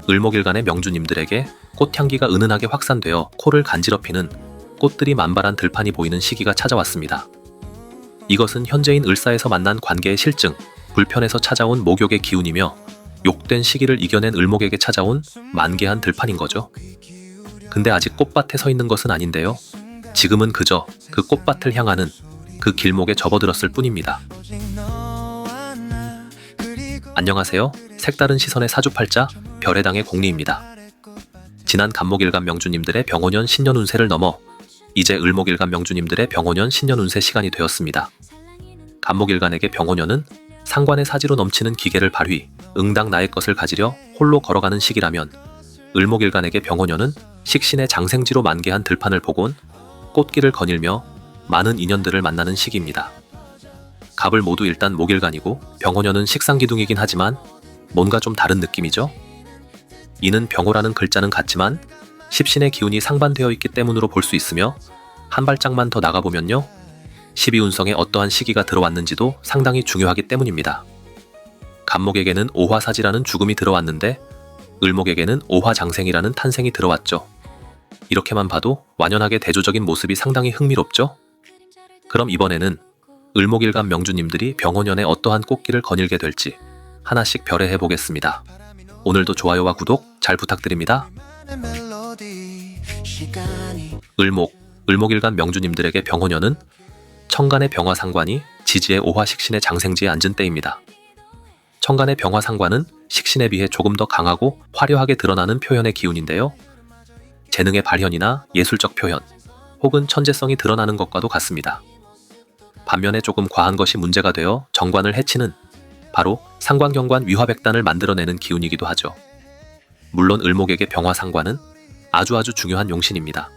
을목일간의 명주님들에게 꽃향기가 은은하게 확산되어 코를 간지럽히는 꽃들이 만발한 들판이 보이는 시기가 찾아왔습니다. 이것은 현재인 을사에서 만난 관계의 실증, 불편에서 찾아온 목욕의 기운이며 욕된 시기를 이겨낸 을목에게 찾아온 만개한 들판인 거죠. 근데 아직 꽃밭에 서 있는 것은 아닌데요. 지금은 그저 그 꽃밭을 향하는 그 길목에 접어들었을 뿐입니다. 안녕하세요. 색다른 시선의 사주팔자 별해당의 공리입니다. 지난 간목일간 명주님들의 병오년 신년 운세를 넘어 이제 을목일간 명주님들의 병오년 신년 운세 시간이 되었습니다. 간목일간에게 병오년은 상관의 사지로 넘치는 기계를 발휘, 응당 나의 것을 가지려 홀로 걸어가는 시기라면 을목일간에게 병오년은 식신의 장생지로 만개한 들판을 보곤 꽃길을 거닐며 많은 인연들을 만나는 시기입니다. 갑을 모두 일단 목일간이고 병오년은 식상기둥이긴 하지만 뭔가 좀 다른 느낌이죠? 이는 병오라는 글자는 같지만 십신의 기운이 상반되어 있기 때문으로 볼 수 있으며 한 발짝만 더 나가보면요. 12운성에 어떠한 시기가 들어왔는지도 상당히 중요하기 때문입니다. 간목에게는 오화사지라는 죽음이 들어왔는데 을목에게는 오화장생이라는 탄생이 들어왔죠. 이렇게만 봐도 완연하게 대조적인 모습이 상당히 흥미롭죠? 그럼 이번에는 을목일간 명주님들이 병오년에 어떠한 꽃길을 거닐게 될지 하나씩 별해해 보겠습니다. 오늘도 좋아요와 구독 잘 부탁드립니다. 을목일간 명주님들에게 병오년은 천간의 병화상관이 지지의 오화식신의 장생지에 앉은 때입니다. 천간의 병화상관은 식신에 비해 조금 더 강하고 화려하게 드러나는 표현의 기운인데요. 재능의 발현이나 예술적 표현, 혹은 천재성이 드러나는 것과도 같습니다. 반면에 조금 과한 것이 문제가 되어 정관을 해치는 바로 상관경관 위화백단을 만들어내는 기운이기도 하죠. 물론 을목에게 병화상관은 아주 중요한 용신입니다.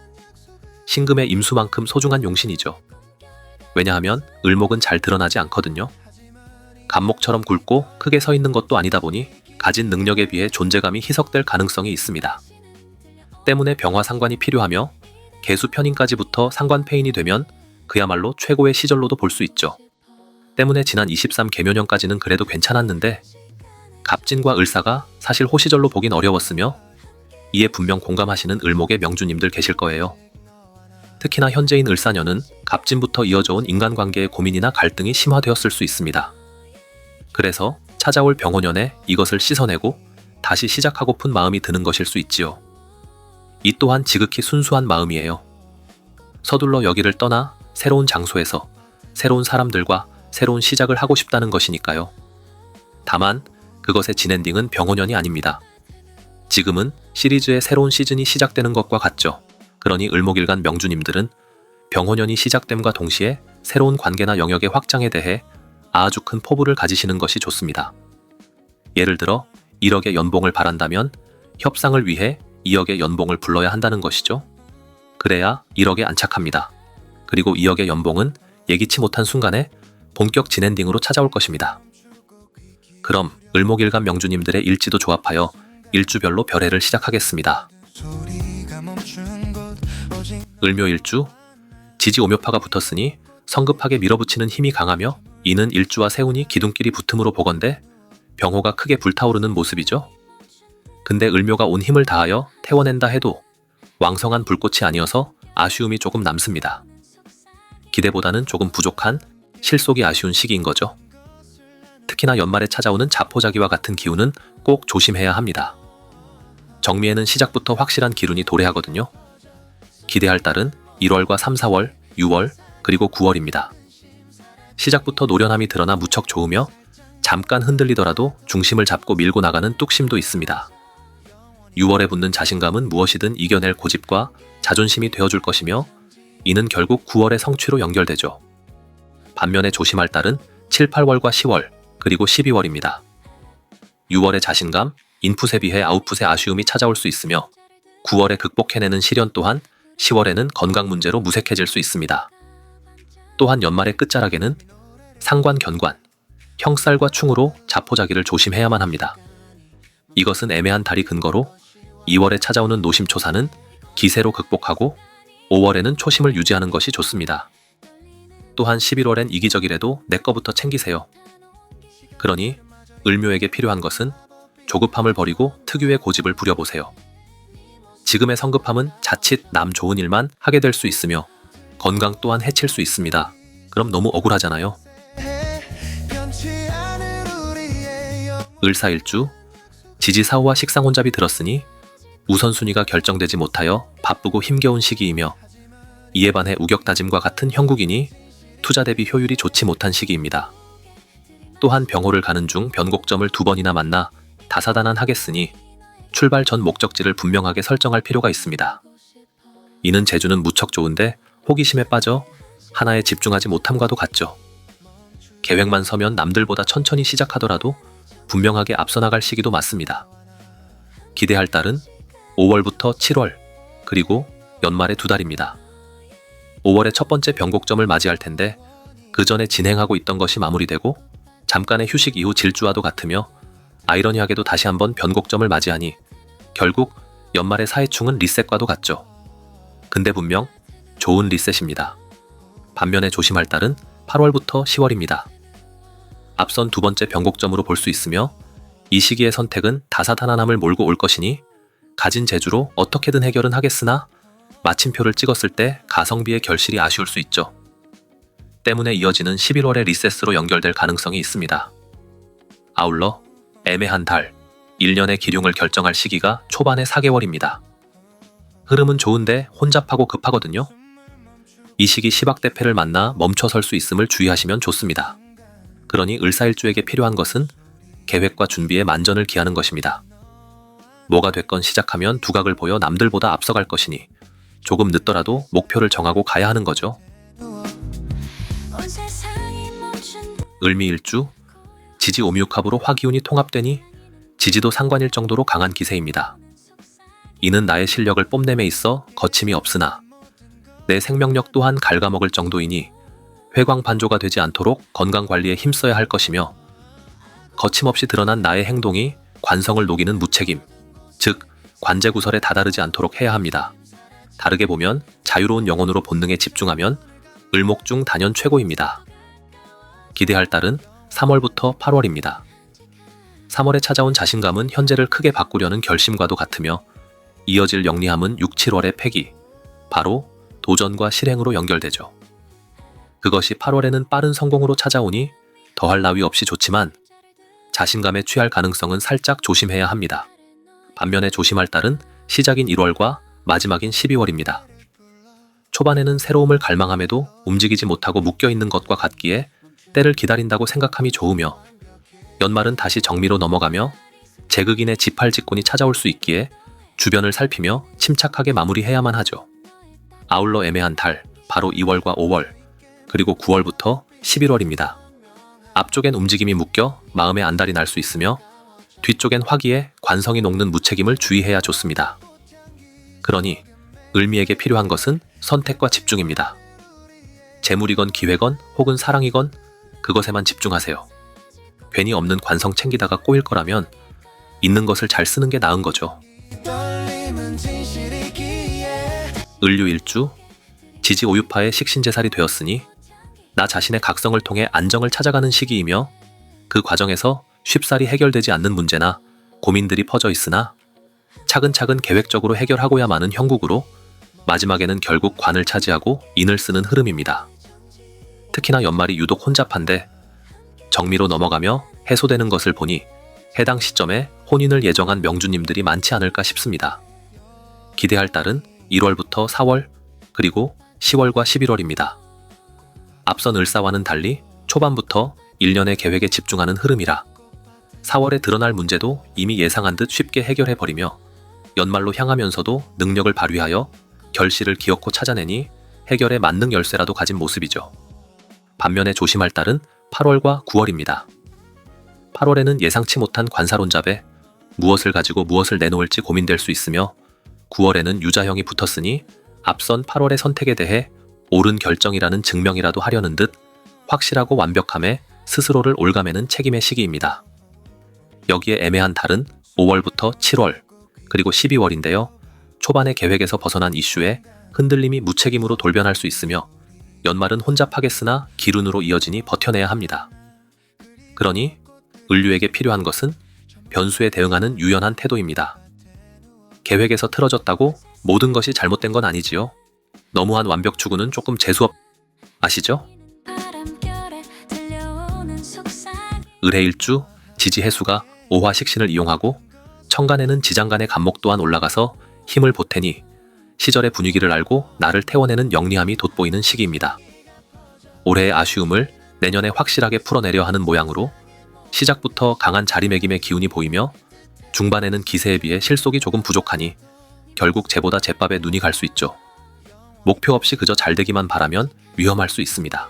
신금의 임수만큼 소중한 용신이죠. 왜냐하면 을목은 잘 드러나지 않거든요. 간목처럼 굵고 크게 서 있는 것도 아니다 보니 가진 능력에 비해 존재감이 희석될 가능성이 있습니다. 때문에 병화상관이 필요하며 개수편인까지부터 상관폐인이 되면 그야말로 최고의 시절로도 볼 수 있죠. 때문에 지난 23개묘년까지는 그래도 괜찮았는데 갑진과 을사가 사실 호시절로 보긴 어려웠으며 이에 분명 공감하시는 을목의 명주님들 계실 거예요. 특히나 현재인 을사년은 갑진부터 이어져온 인간관계의 고민이나 갈등이 심화되었을 수 있습니다. 그래서 찾아올 병오년에 이것을 씻어내고 다시 시작하고픈 마음이 드는 것일 수 있지요. 이 또한 지극히 순수한 마음이에요. 서둘러 여기를 떠나 새로운 장소에서 새로운 사람들과 새로운 시작을 하고 싶다는 것이니까요. 다만 그것의 진엔딩은 병오년이 아닙니다. 지금은 시리즈의 새로운 시즌이 시작되는 것과 같죠. 그러니 을목일간 명주님들은 병오년이 시작됨과 동시에 새로운 관계나 영역의 확장에 대해 아주 큰 포부를 가지시는 것이 좋습니다. 예를 들어 1억의 연봉을 바란다면 협상을 위해 2억의 연봉을 불러야 한다는 것이죠. 그래야 1억에 안착합니다. 그리고 2억의 연봉은 예기치 못한 순간에 본격 진엔딩으로 찾아올 것입니다. 그럼 을목일간 명주님들의 일지도 조합하여 일주별로 별해를 시작하겠습니다. 을묘일주, 지지오묘파가 붙었으니 성급하게 밀어붙이는 힘이 강하며 이는 일주와 세운이 기둥끼리 붙음으로 보건대 병호가 크게 불타오르는 모습이죠. 근데 을묘가 온 힘을 다하여 태워낸다 해도 왕성한 불꽃이 아니어서 아쉬움이 조금 남습니다. 기대보다는 조금 부족한 실속이 아쉬운 시기인 거죠. 특히나 연말에 찾아오는 자포자기와 같은 기운은 꼭 조심해야 합니다. 정미에는 시작부터 확실한 기운이 도래하거든요. 기대할 달은 1월과 3, 4월, 6월, 그리고 9월입니다. 시작부터 노련함이 드러나 무척 좋으며 잠깐 흔들리더라도 중심을 잡고 밀고 나가는 뚝심도 있습니다. 6월에 붙는 자신감은 무엇이든 이겨낼 고집과 자존심이 되어줄 것이며 이는 결국 9월의 성취로 연결되죠. 반면에 조심할 달은 7, 8월과 10월, 그리고 12월입니다. 6월의 자신감, 인풋에 비해 아웃풋의 아쉬움이 찾아올 수 있으며 9월에 극복해내는 시련 또한 10월에는 건강 문제로 무색해질 수 있습니다. 또한 연말의 끝자락에는 상관, 견관, 형살과 충으로 자포자기를 조심해야만 합니다. 이것은 애매한 달이 근거로 2월에 찾아오는 노심초사는 기세로 극복하고 5월에는 초심을 유지하는 것이 좋습니다. 또한 11월엔 이기적이라도 내 거부터 챙기세요. 그러니 을묘에게 필요한 것은 조급함을 버리고 특유의 고집을 부려보세요. 지금의 성급함은 자칫 남 좋은 일만 하게 될 수 있으며 건강 또한 해칠 수 있습니다. 그럼 너무 억울하잖아요. 을사일주, 지지사오와 식상혼잡이 들었으니 우선순위가 결정되지 못하여 바쁘고 힘겨운 시기이며 이에 반해 우격다짐과 같은 형국이니 투자 대비 효율이 좋지 못한 시기입니다. 또한 병호를 가는 중 변곡점을 2번이나 만나 다사다난하겠으니 출발 전 목적지를 분명하게 설정할 필요가 있습니다. 이는 재주는 무척 좋은데 호기심에 빠져 하나에 집중하지 못함과도 같죠. 계획만 서면 남들보다 천천히 시작하더라도 분명하게 앞서 나갈 시기도 맞습니다. 기대할 달은 5월부터 7월, 그리고 연말의 2달입니다. 5월의 첫 번째 변곡점을 맞이할 텐데 그 전에 진행하고 있던 것이 마무리되고 잠깐의 휴식 이후 질주와도 같으며 아이러니하게도 다시 한번 변곡점을 맞이하니 결국 연말의 사해충은 리셋과도 같죠. 근데 분명 좋은 리셋입니다. 반면에 조심할 달은 8월부터 10월입니다. 앞선 2번째 변곡점으로 볼 수 있으며 이 시기의 선택은 다사다난함을 몰고 올 것이니 가진 재주로 어떻게든 해결은 하겠으나 마침표를 찍었을 때 가성비의 결실이 아쉬울 수 있죠. 때문에 이어지는 11월의 리셋으로 연결될 가능성이 있습니다. 아울러 애매한 달, 1년의 기륭을 결정할 시기가 초반의 4개월입니다. 흐름은 좋은데 혼잡하고 급하거든요. 이 시기 시박대패를 만나 멈춰설 수 있음을 주의하시면 좋습니다. 그러니 을사일주에게 필요한 것은 계획과 준비에 만전을 기하는 것입니다. 뭐가 됐건 시작하면 두각을 보여 남들보다 앞서갈 것이니 조금 늦더라도 목표를 정하고 가야 하는 거죠. 을미일주, 지지 오미육합으로 화기운이 통합되니 지지도 상관일 정도로 강한 기세입니다. 이는 나의 실력을 뽐냄에 있어 거침이 없으나 내 생명력 또한 갉아먹을 정도이니 회광반조가 되지 않도록 건강관리에 힘써야 할 것이며 거침없이 드러난 나의 행동이 관성을 녹이는 무책임, 즉 관제구설에 다다르지 않도록 해야 합니다. 다르게 보면 자유로운 영혼으로 본능에 집중하면 을목 중 단연 최고입니다. 기대할 달은 3월부터 8월입니다. 3월에 찾아온 자신감은 현재를 크게 바꾸려는 결심과도 같으며 이어질 영리함은 6, 7월의 패기, 바로 도전과 실행으로 연결되죠. 그것이 8월에는 빠른 성공으로 찾아오니 더할 나위 없이 좋지만 자신감에 취할 가능성은 살짝 조심해야 합니다. 반면에 조심할 달은 시작인 1월과 마지막인 12월입니다. 초반에는 새로움을 갈망함에도 움직이지 못하고 묶여있는 것과 같기에 때를 기다린다고 생각함이 좋으며 연말은 다시 정미로 넘어가며 제극인의 지팔직군이 찾아올 수 있기에 주변을 살피며 침착하게 마무리해야만 하죠. 아울러 애매한 달, 바로 2월과 5월, 그리고 9월부터 11월입니다. 앞쪽엔 움직임이 묶여 마음에 안달이 날 수 있으며 뒤쪽엔 화기에 관성이 녹는 무책임을 주의해야 좋습니다. 그러니 을미에게 필요한 것은 선택과 집중입니다. 재물이건 기회건 혹은 사랑이건 그것에만 집중하세요. 괜히 없는 관성 챙기다가 꼬일 거라면 있는 것을 잘 쓰는 게 나은 거죠. 을류일주, 지지 오유파의 식신제살이 되었으니 나 자신의 각성을 통해 안정을 찾아가는 시기이며 그 과정에서 쉽사리 해결되지 않는 문제나 고민들이 퍼져 있으나 차근차근 계획적으로 해결하고야 마는 형국으로 마지막에는 결국 관을 차지하고 인을 쓰는 흐름입니다. 특히나 연말이 유독 혼잡한데 정미로 넘어가며 해소되는 것을 보니 해당 시점에 혼인을 예정한 명주님들이 많지 않을까 싶습니다. 기대할 달은 1월부터 4월, 그리고 10월과 11월입니다. 앞선 을사와는 달리 초반부터 1년의 계획에 집중하는 흐름이라 4월에 드러날 문제도 이미 예상한 듯 쉽게 해결해버리며 연말로 향하면서도 능력을 발휘하여 결실을 기어코 찾아내니 해결의 만능 열쇠라도 가진 모습이죠. 반면에 조심할 달은 8월과 9월입니다. 8월에는 예상치 못한 관사론잡에 무엇을 가지고 무엇을 내놓을지 고민될 수 있으며 9월에는 유자형이 붙었으니 앞선 8월의 선택에 대해 옳은 결정이라는 증명이라도 하려는 듯 확실하고 완벽함에 스스로를 옭아매는 책임의 시기입니다. 여기에 애매한 달은 5월부터 7월, 그리고 12월인데요. 초반의 계획에서 벗어난 이슈에 흔들림이 무책임으로 돌변할 수 있으며 연말은 혼잡하겠으나 기룬으로 이어지니 버텨내야 합니다. 그러니 을류에게 필요한 것은 변수에 대응하는 유연한 태도입니다. 계획에서 틀어졌다고 모든 것이 잘못된 건 아니지요. 너무한 완벽 추구는 조금 재수없... 아시죠? 을해일주 지지해수가 오화식신을 이용하고 천간에는 지장간의 간목 또한 올라가서 힘을 보태니 시절의 분위기를 알고 나를 태워내는 영리함이 돋보이는 시기입니다. 올해의 아쉬움을 내년에 확실하게 풀어내려 하는 모양으로 시작부터 강한 자리매김의 기운이 보이며 중반에는 기세에 비해 실속이 조금 부족하니 결국 쟤보다 잿밥에 눈이 갈 수 있죠. 목표 없이 그저 잘되기만 바라면 위험할 수 있습니다.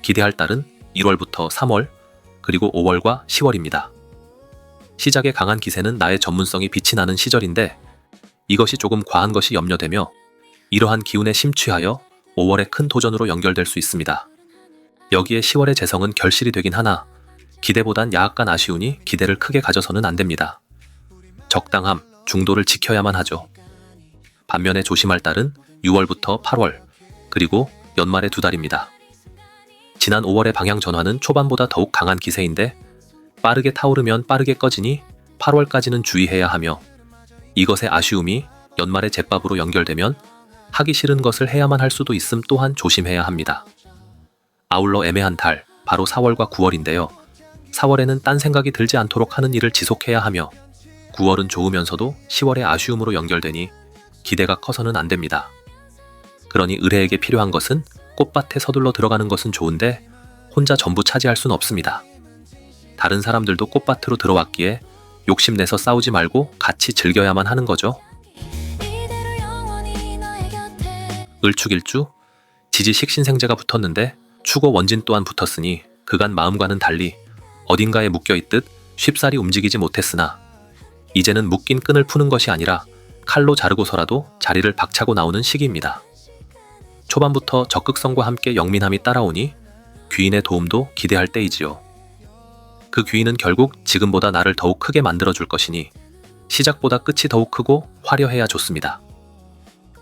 기대할 달은 1월부터 3월 그리고 5월과 10월입니다. 시작의 강한 기세는 나의 전문성이 빛이 나는 시절인데 이것이 조금 과한 것이 염려되며 이러한 기운에 심취하여 5월의 큰 도전으로 연결될 수 있습니다. 여기에 10월의 재성은 결실이 되긴 하나 기대보단 약간 아쉬우니 기대를 크게 가져서는 안 됩니다. 적당함, 중도를 지켜야만 하죠. 반면에 조심할 달은 6월부터 8월, 그리고 연말의 2달입니다. 지난 5월의 방향 전환은 초반보다 더욱 강한 기세인데 빠르게 타오르면 빠르게 꺼지니 8월까지는 주의해야 하며 이것의 아쉬움이 연말의 잿밥으로 연결되면 하기 싫은 것을 해야만 할 수도 있음 또한 조심해야 합니다. 아울러 애매한 달, 바로 4월과 9월인데요. 4월에는 딴 생각이 들지 않도록 하는 일을 지속해야 하며 9월은 좋으면서도 10월의 아쉬움으로 연결되니 기대가 커서는 안 됩니다. 그러니 을해에게 필요한 것은 꽃밭에 서둘러 들어가는 것은 좋은데 혼자 전부 차지할 수는 없습니다. 다른 사람들도 꽃밭으로 들어왔기에 욕심내서 싸우지 말고 같이 즐겨야만 하는 거죠. 을축일주 지지 식신생재가 붙었는데 축오 원진 또한 붙었으니 그간 마음과는 달리 어딘가에 묶여있듯 쉽사리 움직이지 못했으나 이제는 묶인 끈을 푸는 것이 아니라 칼로 자르고서라도 자리를 박차고 나오는 시기입니다. 초반부터 적극성과 함께 영민함이 따라오니 귀인의 도움도 기대할 때이지요. 그 귀인은 결국 지금보다 나를 더욱 크게 만들어줄 것이니 시작보다 끝이 더욱 크고 화려해야 좋습니다.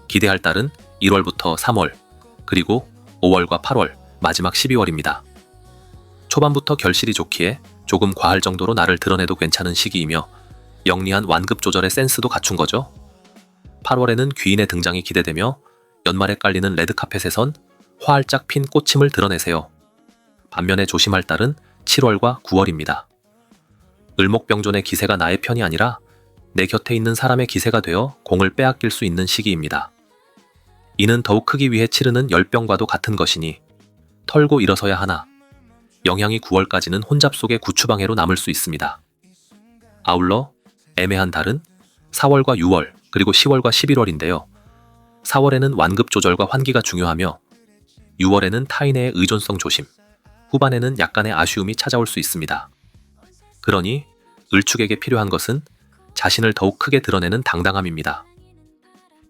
기대할 달은 1월부터 3월, 그리고 5월과 8월, 마지막 12월입니다. 초반부터 결실이 좋기에 조금 과할 정도로 나를 드러내도 괜찮은 시기이며 영리한 완급 조절의 센스도 갖춘 거죠. 8월에는 귀인의 등장이 기대되며 연말에 깔리는 레드카펫에선 활짝 핀 꽃임을 드러내세요. 반면에 조심할 달은 7월과 9월입니다. 을목병존의 기세가 나의 편이 아니라 내 곁에 있는 사람의 기세가 되어 공을 빼앗길 수 있는 시기입니다. 이는 더욱 크기 위해 치르는 열병과도 같은 것이니 털고 일어서야 하나 영향이 9월까지는 혼잡 속의 구추방해로 남을 수 있습니다. 아울러 애매한 달은 4월과 6월 그리고 10월과 11월인데요. 4월에는 완급 조절과 환기가 중요하며 6월에는 타인의 의존성 조심, 후반에는 약간의 아쉬움이 찾아올 수 있습니다. 그러니 을축에게 필요한 것은 자신을 더욱 크게 드러내는 당당함입니다.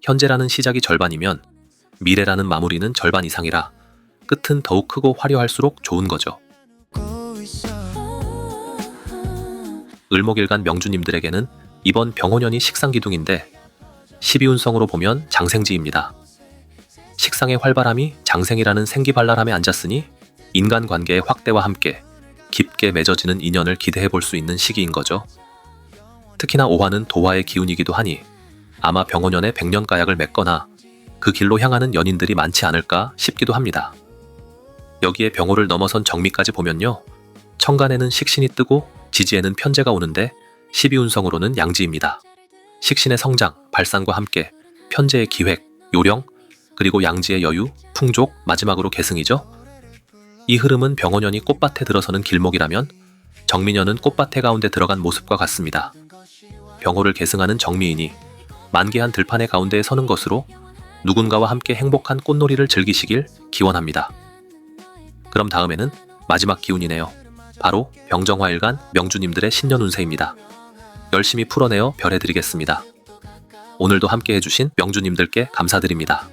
현재라는 시작이 절반이면 미래라는 마무리는 절반 이상이라 끝은 더욱 크고 화려할수록 좋은 거죠. 을목일간 명주님들에게는 이번 병호년이 식상기둥인데 12운성으로 보면 장생지입니다. 식상의 활발함이 장생이라는 생기발랄함에 앉았으니 인간관계의 확대와 함께 깊게 맺어지는 인연을 기대해 볼 수 있는 시기인 거죠. 특히나 오화는 도화의 기운이기도 하니 아마 병호년에 백년가약을 맺거나 그 길로 향하는 연인들이 많지 않을까 싶기도 합니다. 여기에 병호를 넘어선 정미까지 보면요. 천간에는 식신이 뜨고 지지에는 편재가 오는데 12운성으로는 양지입니다. 식신의 성장, 발산과 함께 편재의 기획, 요령, 그리고 양지의 여유, 풍족, 마지막으로 계승이죠. 이 흐름은 병호년이 꽃밭에 들어서는 길목이라면 정미년은 꽃밭에 가운데 들어간 모습과 같습니다. 병호를 계승하는 정미인이 만개한 들판의 가운데에 서는 것으로 누군가와 함께 행복한 꽃놀이를 즐기시길 기원합니다. 그럼 다음에는 마지막 기운이네요. 바로 병정화일간 명주님들의 신년 운세입니다. 열심히 풀어내어 별해드리겠습니다. 오늘도 함께 해주신 명주님들께 감사드립니다.